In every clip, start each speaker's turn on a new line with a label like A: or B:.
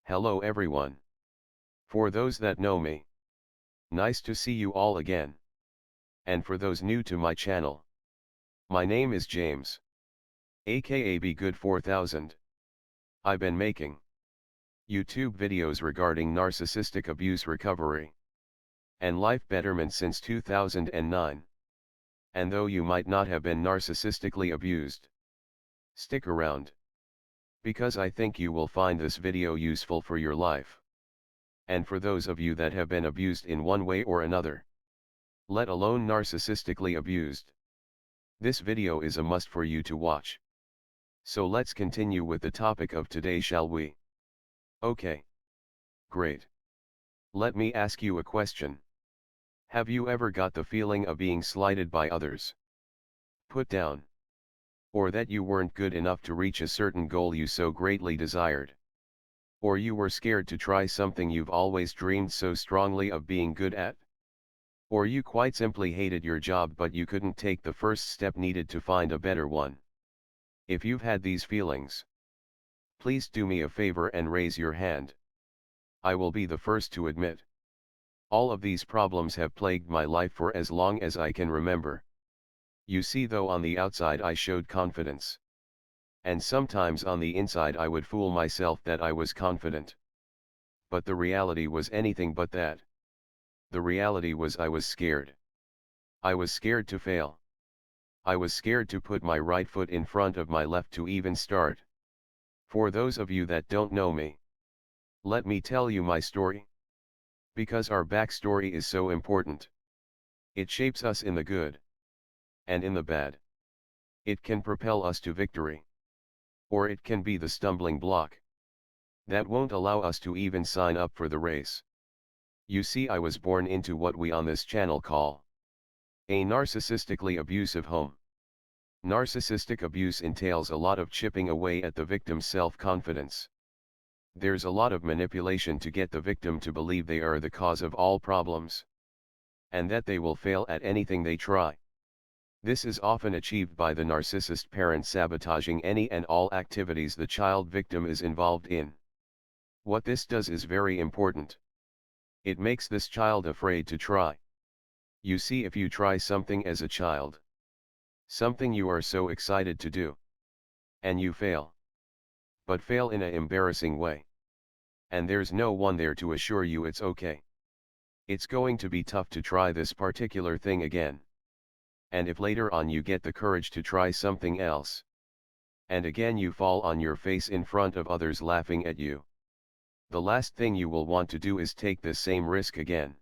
A: Hello everyone. For those that know me, nice to see you all again. And for those new to my channel, my name is James, aka Be Good 4000. I've been making YouTube videos regarding narcissistic abuse recovery and life betterment since 2009. And though you might not have been narcissistically abused, stick around, because I think you will find this video useful for your life. And for those of you that have been abused in one way or another, let alone narcissistically abused, this video is a must for you to watch. So let's continue with the topic of today, shall we? Okay. Great. Let me ask you a question. Have you ever got the feeling of being slighted by others, put down, or that you weren't good enough to reach a certain goal you so greatly desired? Or you were scared to try something you've always dreamed so strongly of being good at? Or you quite simply hated your job but you couldn't take the first step needed to find a better one? If you've had these feelings, please do me a favor and raise your hand. I will be the first to admit, all of these problems have plagued my life for as long as I can remember. You see, though on the outside I showed confidence, and sometimes on the inside I would fool myself that I was confident. But the reality was anything but that. The reality was I was scared. I was scared to fail. I was scared to put my right foot in front of my left to even start. For those of you that don't know me, let me tell you my story. Because our backstory is so important. It shapes us in the good and in the bad. It can propel us to victory, or it can be the stumbling block that won't allow us to even sign up for the race. You see, I was born into what we on this channel call a narcissistically abusive home. Narcissistic abuse entails a lot of chipping away at the victim's self-confidence. There's a lot of manipulation to get the victim to believe they are the cause of all problems, and that they will fail at anything they try. This is often achieved by the narcissist parent sabotaging any and all activities the child victim is involved in. What this does is very important. It makes this child afraid to try. You see, if you try something as a child, something you are so excited to do, and you fail, but fail in an embarrassing way, and there's no one there to assure you it's okay, it's going to be tough to try this particular thing again. And if later on you get the courage to try something else, and again you fall on your face in front of others laughing at you, the last thing you will want to do is take this same risk again.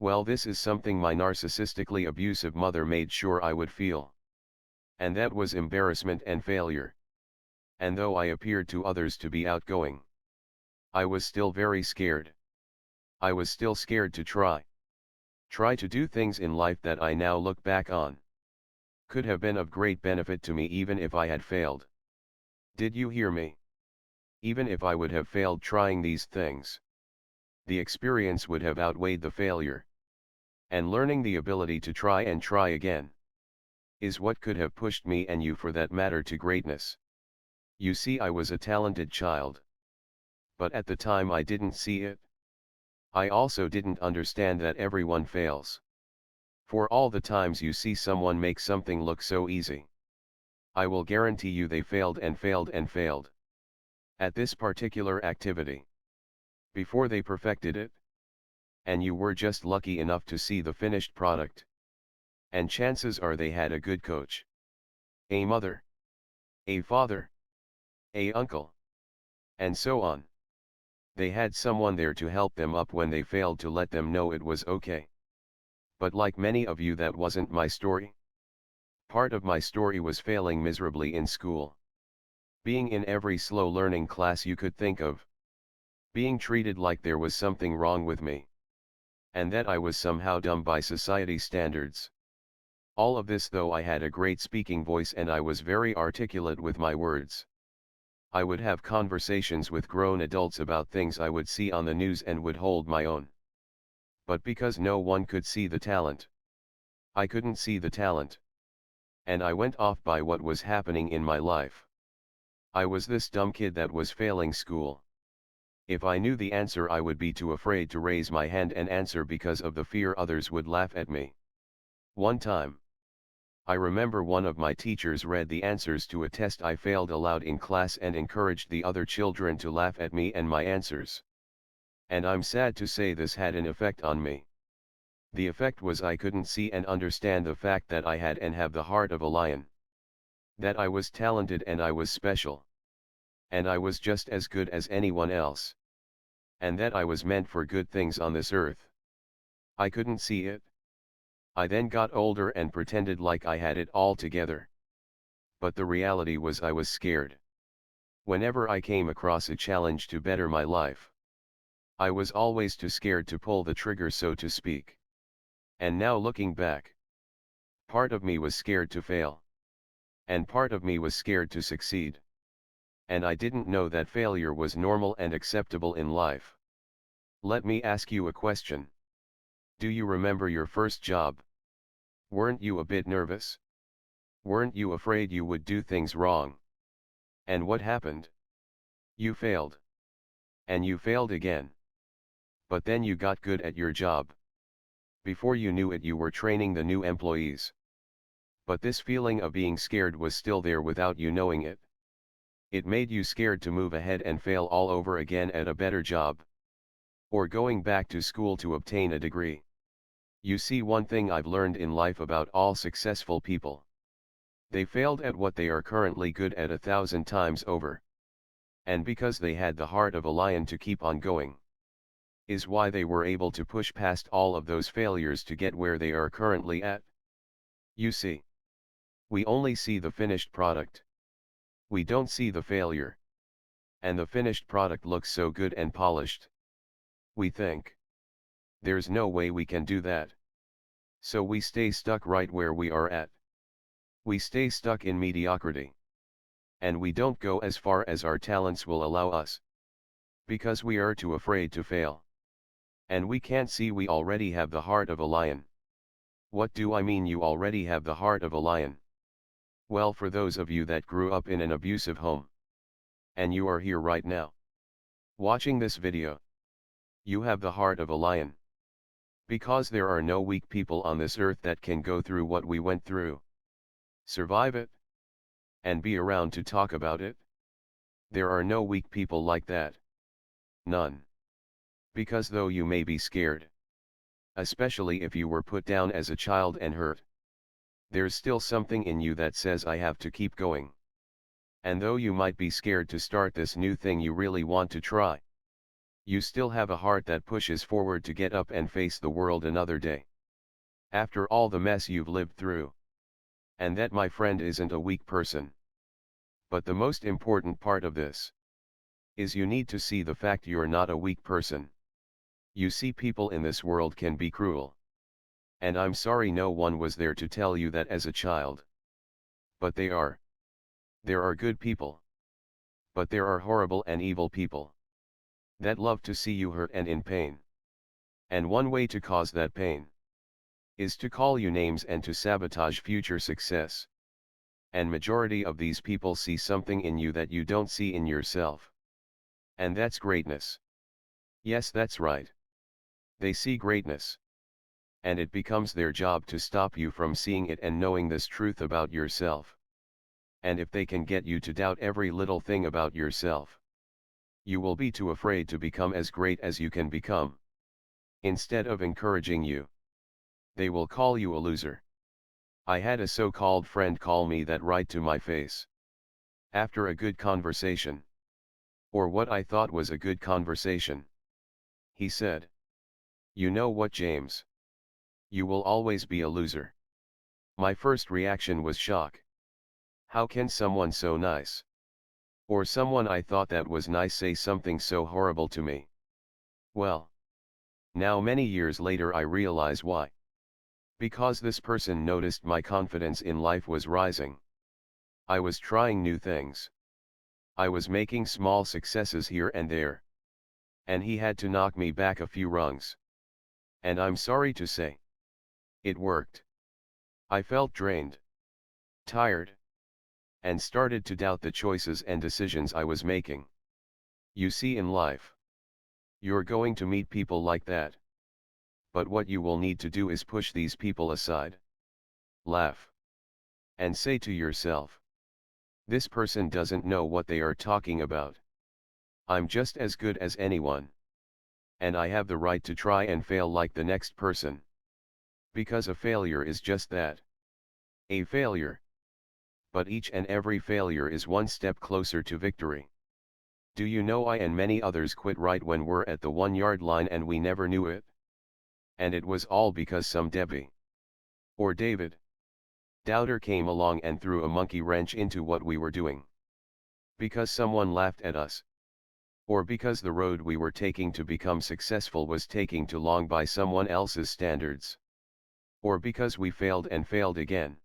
A: Well, this is something my narcissistically abusive mother made sure I would feel. And that was embarrassment and failure. And though I appeared to others to be outgoing, I was still very scared. I was still scared to try to do things in life that I now look back on could have been of great benefit to me even if I had failed. Did you hear me? Even if I would have failed trying these things, the experience would have outweighed the failure. And learning the ability to try and try again is what could have pushed me, and you for that matter, to greatness. You see, I was a talented child, but at the time I didn't see it. I also didn't understand that everyone fails. For all the times you see someone make something look so easy, I will guarantee you they failed and failed and failed at this particular activity before they perfected it. And you were just lucky enough to see the finished product. And chances are they had a good coach, a mother, a father, a uncle, and so on. They had someone there to help them up when they failed, to let them know it was okay. But like many of you, that wasn't my story. Part of my story was failing miserably in school, being in every slow learning class you could think of, being treated like there was something wrong with me, and that I was somehow dumb by society standards. All of this though I had a great speaking voice and I was very articulate with my words. I would have conversations with grown adults about things I would see on the news and would hold my own. But because no one could see the talent, I couldn't see the talent. And I went off by what was happening in my life. I was this dumb kid that was failing school. If I knew the answer, I would be too afraid to raise my hand and answer because of the fear others would laugh at me. One time, I remember one of my teachers read the answers to a test I failed aloud in class and encouraged the other children to laugh at me and my answers. And I'm sad to say this had an effect on me. The effect was I couldn't see and understand the fact that I had and have the heart of a lion. That I was talented and I was special. And I was just as good as anyone else. And that I was meant for good things on this earth. I couldn't see it. I then got older and pretended like I had it all together. But the reality was I was scared. Whenever I came across a challenge to better my life, I was always too scared to pull the trigger, so to speak. And now looking back, part of me was scared to fail. And part of me was scared to succeed. And I didn't know that failure was normal and acceptable in life. Let me ask you a question. Do you remember your first job? Weren't you a bit nervous? Weren't you afraid you would do things wrong? And what happened? You failed. And you failed again. But then you got good at your job. Before you knew it, you were training the new employees. But this feeling of being scared was still there without you knowing it. It made you scared to move ahead and fail all over again at a better job. Or going back to school to obtain a degree. You see, one thing I've learned in life about all successful people. They failed at what they are currently good at 1,000 times over. And because they had the heart of a lion to keep on going, is why they were able to push past all of those failures to get where they are currently at. You see, we only see the finished product. We don't see the failure. And the finished product looks so good and polished. We think, there's no way we can do that. So we stay stuck right where we are at. We stay stuck in mediocrity. And we don't go as far as our talents will allow us. Because we are too afraid to fail. And we can't see we already have the heart of a lion. What do I mean you already have the heart of a lion? Well, for those of you that grew up in an abusive home, and you are here right now, watching this video, you have the heart of a lion. Because there are no weak people on this earth that can go through what we went through, survive it, and be around to talk about it. There are no weak people like that. None. Because though you may be scared, especially if you were put down as a child and hurt, there's still something in you that says I have to keep going. And though you might be scared to start this new thing you really want to try, you still have a heart that pushes forward to get up and face the world another day. After all the mess you've lived through. And that, my friend, isn't a weak person. But the most important part of this is you need to see the fact you're not a weak person. You see, people in this world can be cruel. And I'm sorry no one was there to tell you that as a child. But they are. There are good people. But there are horrible and evil people that love to see you hurt and in pain. And one way to cause that pain is to call you names and to sabotage future success. And majority of these people see something in you that you don't see in yourself. And that's greatness. Yes, that's right. They see greatness. And it becomes their job to stop you from seeing it and knowing this truth about yourself. And if they can get you to doubt every little thing about yourself, you will be too afraid to become as great as you can become. Instead of encouraging you, they will call you a loser. I had a so-called friend call me that right to my face. After a good conversation, or what I thought was a good conversation, he said, "You know what, James? You will always be a loser." My first reaction was shock. How can someone so nice, or someone I thought that was nice, say something so horrible to me? Well, now many years later I realize why. Because this person noticed my confidence in life was rising. I was trying new things. I was making small successes here and there. And he had to knock me back a few rungs. And I'm sorry to say, it worked. I felt drained, tired, and started to doubt the choices and decisions I was making. You see, in life, You're going to meet people like that. But what you will need to do is push these people aside. Laugh. And say to yourself, this person doesn't know what they are talking about. I'm just as good as anyone. And I have the right to try and fail like the next person. Because a failure is just that. A failure. But each and every failure is one step closer to victory. Do you know I and many others quit right when we're at the 1-yard line and we never knew it? And it was all because some Debbie or David doubter came along and threw a monkey wrench into what we were doing. Because someone laughed at us. Or because the road we were taking to become successful was taking too long by someone else's standards. Or because we failed and failed again.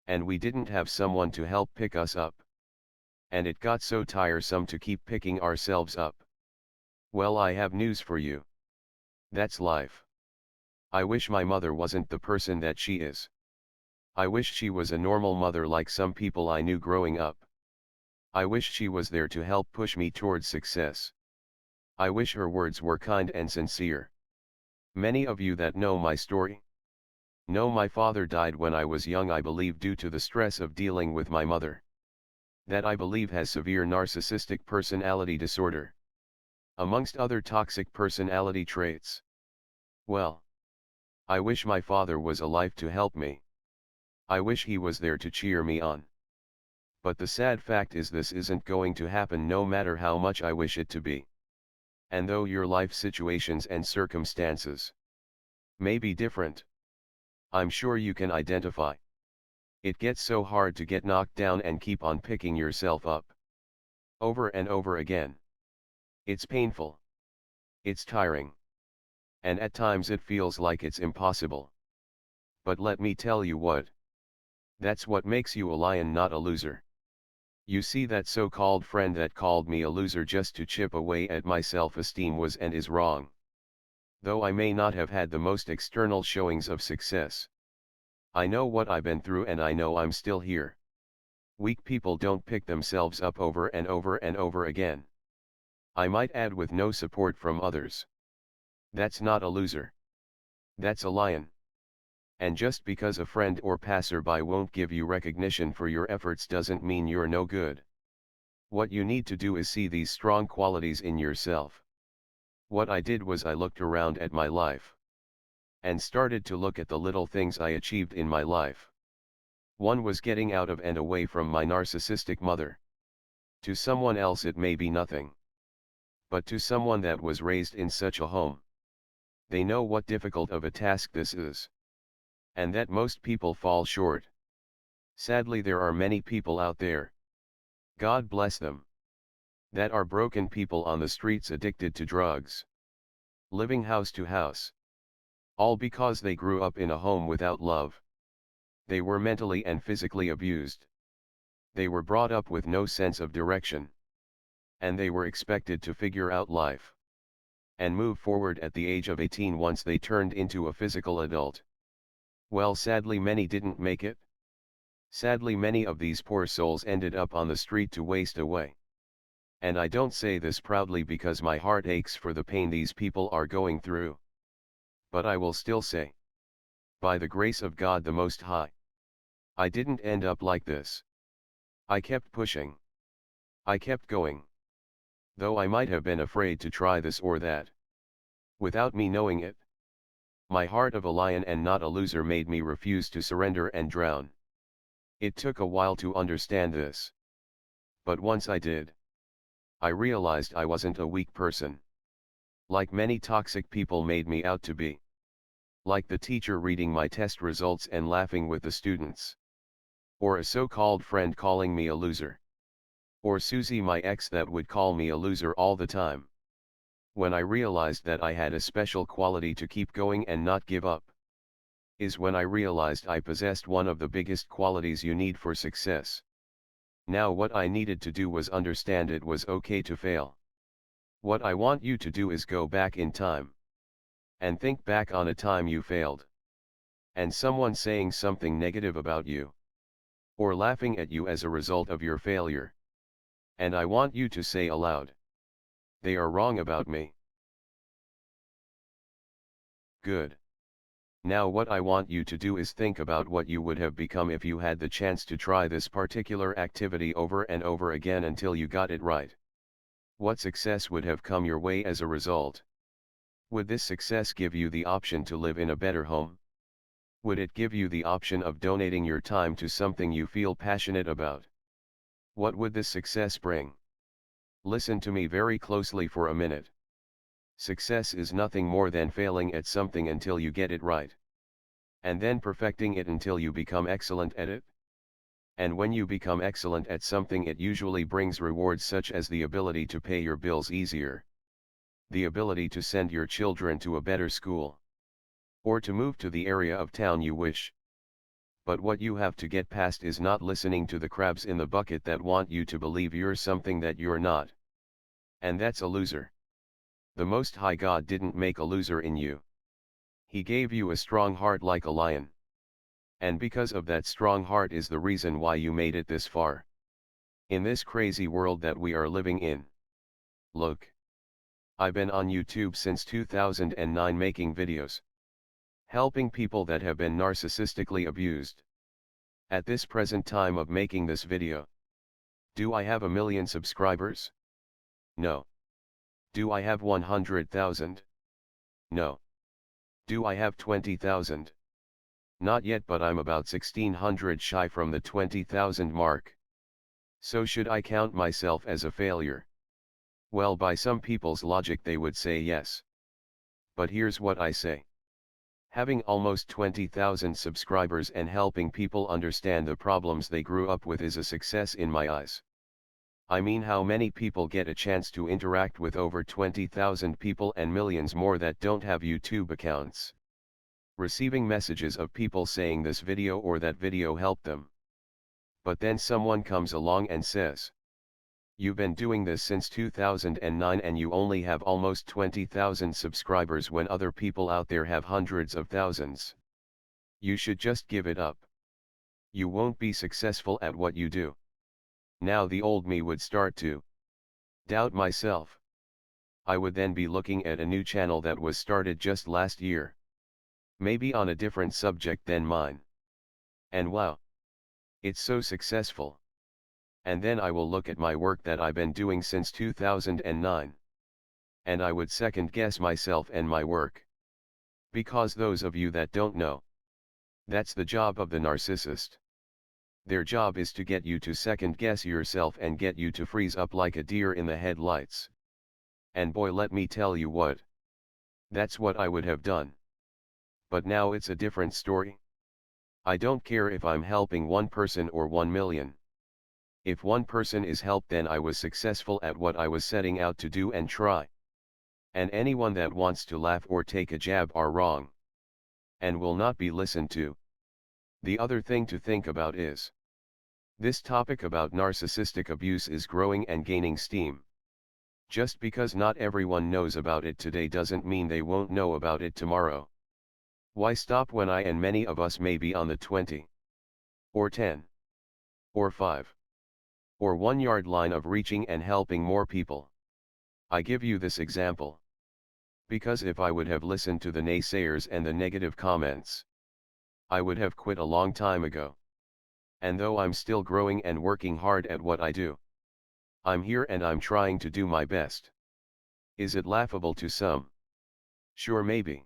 A: And we didn't have someone to help pick us up. And it got so tiresome to keep picking ourselves up. Well, I have news for you. That's life. I wish my mother wasn't the person that she is. I wish she was a normal mother like some people I knew growing up. I wish she was there to help push me towards success. I wish her words were kind and sincere. Many of you that know my story know my father died when I was young, I believe due to the stress of dealing with my mother. That I believe has severe narcissistic personality disorder. Amongst other toxic personality traits. Well, I wish my father was alive to help me. I wish he was there to cheer me on. But the sad fact is this isn't going to happen no matter how much I wish it to be. And though your life situations and circumstances may be different, I'm sure you can identify. It gets so hard to get knocked down and keep on picking yourself up. Over and over again. It's painful. It's tiring. And at times it feels like it's impossible. But let me tell you what. That's what makes you a lion, not a loser. You see, that so-called friend that called me a loser just to chip away at my self-esteem was and is wrong. Though I may not have had the most external showings of success. I know what I've been through and I know I'm still here. Weak people don't pick themselves up over and over and over again. I might add, with no support from others. That's not a loser. That's a lion. And just because a friend or passerby won't give you recognition for your efforts doesn't mean you're no good. What you need to do is see these strong qualities in yourself. What I did was I looked around at my life. And started to look at the little things I achieved in my life. One was getting out of and away from my narcissistic mother. To someone else it may be nothing. But to someone that was raised in such a home, they know what difficult of a task this is. And that most people fall short. Sadly, there are many people out there, God bless them, that are broken people on the streets, addicted to drugs, living house to house. All because they grew up in a home without love. They were mentally and physically abused. They were brought up with no sense of direction. And they were expected to figure out life and move forward at the age of 18 once they turned into a physical adult. Well, sadly many didn't make it. Sadly many of these poor souls ended up on the street to waste away. And I don't say this proudly because my heart aches for the pain these people are going through. But I will still say, by the grace of God the Most High, I didn't end up like this. I kept pushing. I kept going. Though I might have been afraid to try this or that. Without me knowing it. My heart of a lion and not a loser made me refuse to surrender and drown. It took a while to understand this. But once I did, I realized I wasn't a weak person. Like many toxic people made me out to be. Like the teacher reading my test results and laughing with the students. Or a so-called friend calling me a loser. Or Susie, my ex, that would call me a loser all the time. When I realized that I had a special quality to keep going and not give up, is when I realized I possessed one of the biggest qualities you need for success. Now what I needed to do was understand it was okay to fail. What I want you to do is go back in time. And think back on a time you failed. And someone saying something negative about you. Or laughing at you as a result of your failure. And I want you to say aloud, they are wrong about me. Good. Now what I want you to do is think about what you would have become if you had the chance to try this particular activity over and over again until you got it right. What success would have come your way as a result? Would this success give you the option to live in a better home? Would it give you the option of donating your time to something you feel passionate about? What would this success bring? Listen to me very closely for a minute. Success is nothing more than failing at something until you get it right. And then perfecting it until you become excellent at it. And when you become excellent at something, it usually brings rewards such as the ability to pay your bills easier, the ability to send your children to a better school, or to move to the area of town you wish. But what you have to get past is not listening to the crabs in the bucket that want you to believe you're something that you're not. And that's a loser. The Most High God didn't make a loser in you. He gave you a strong heart like a lion. And because of that strong heart is the reason why you made it this far. In this crazy world that we are living in. Look. I've been on YouTube since 2009 making videos. Helping people that have been narcissistically abused. At this present time of making this video. Do I have 1 million subscribers? No. Do I have 100,000? No. Do I have 20,000? Not yet, but I'm about 1,600 shy from the 20,000 mark. So should I count myself as a failure? Well, by some people's logic they would say yes. But here's what I say. Having almost 20,000 subscribers and helping people understand the problems they grew up with is a success in my eyes. I mean, how many people get a chance to interact with over 20,000 people and millions more that don't have YouTube accounts? Receiving messages of people saying this video or that video helped them. But then someone comes along and says, you've been doing this since 2009 and you only have almost 20,000 subscribers when other people out there have hundreds of thousands. You should just give it up. You won't be successful at what you do. Now the old me would start to doubt myself. I would then be looking at a new channel that was started just last year. Maybe on a different subject than mine. And wow! It's so successful. And then I will look at my work that I've been doing since 2009. And I would second guess myself and my work. Because those of you that don't know, that's the job of the narcissist. Their job is to get you to second guess yourself and get you to freeze up like a deer in the headlights. And boy, let me tell you what. That's what I would have done. But now it's a different story. I don't care if I'm helping one person or 1 million. If one person is helped, then I was successful at what I was setting out to do and try. And anyone that wants to laugh or take a jab are wrong. And will not be listened to. The other thing to think about is, this topic about narcissistic abuse is growing and gaining steam. Just because not everyone knows about it today doesn't mean they won't know about it tomorrow. Why stop when I and many of us may be on the 20, or 10, or 5, or 1 yard line of reaching and helping more people? I give you this example because if I would have listened to the naysayers and the negative comments, I would have quit a long time ago. And though I'm still growing and working hard at what I do, I'm here and I'm trying to do my best. Is it laughable to some? Sure, maybe.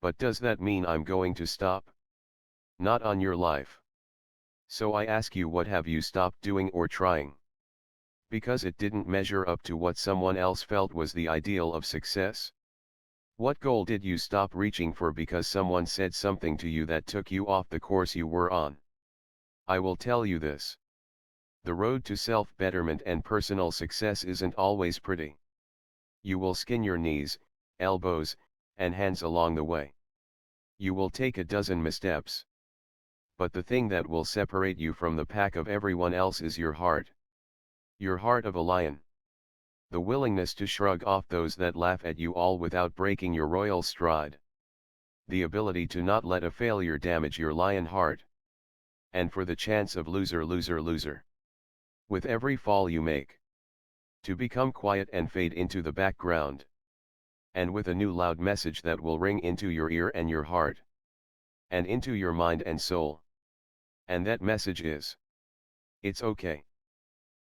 A: But does that mean I'm going to stop? Not on your life. So I ask you, what have you stopped doing or trying? Because it didn't measure up to what someone else felt was the ideal of success? What goal did you stop reaching for because someone said something to you that took you off the course you were on? I will tell you this. The road to self-betterment and personal success isn't always pretty. You will skin your knees, elbows, and hands along the way. You will take a dozen missteps. But the thing that will separate you from the pack of everyone else is your heart. Your heart of a lion. The willingness to shrug off those that laugh at you all without breaking your royal stride. The ability to not let a failure damage your lion heart. And for the chance of loser, loser, loser. With every fall you make. To become quiet and fade into the background. and with a new loud message that will ring into your ear and your heart, and into your mind and soul. And that message is: it's okay.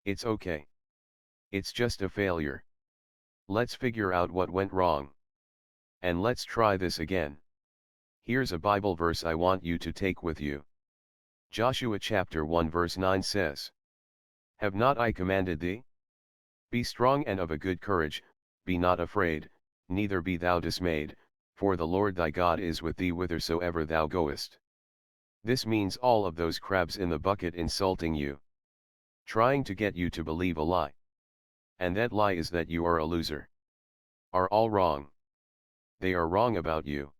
A: It's okay. It's just a failure. Let's figure out what went wrong. And let's try this again. Here's a Bible verse I want you to take with you. Joshua chapter 1 verse 9 says, "Have not I commanded thee? Be strong and of a good courage, be not afraid, neither be thou dismayed, for the Lord thy God is with thee whithersoever thou goest." This means all of those crabs in the bucket insulting you, trying to get you to believe a lie. And that lie is that you are a loser. Are all wrong. They are wrong about you.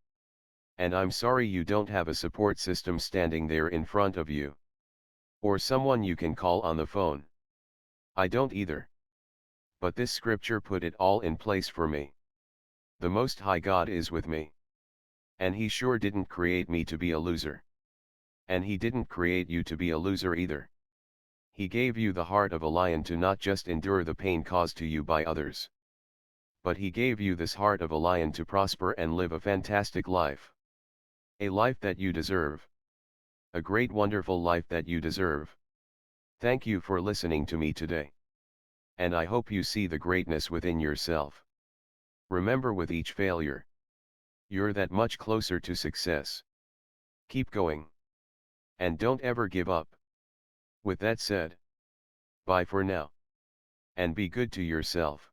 A: And I'm sorry you don't have a support system standing there in front of you, or someone you can call on the phone. I don't either. But this scripture put it all in place for me. The Most High God is with me. And He sure didn't create me to be a loser. And He didn't create you to be a loser either. He gave you the heart of a lion to not just endure the pain caused to you by others, but He gave you this heart of a lion to prosper and live a fantastic life. A life that you deserve. A great wonderful life that you deserve. Thank you for listening to me today. And I hope you see the greatness within yourself. Remember, with each failure, you're that much closer to success. Keep going. And don't ever give up. With that said, bye for now. And be good to yourself.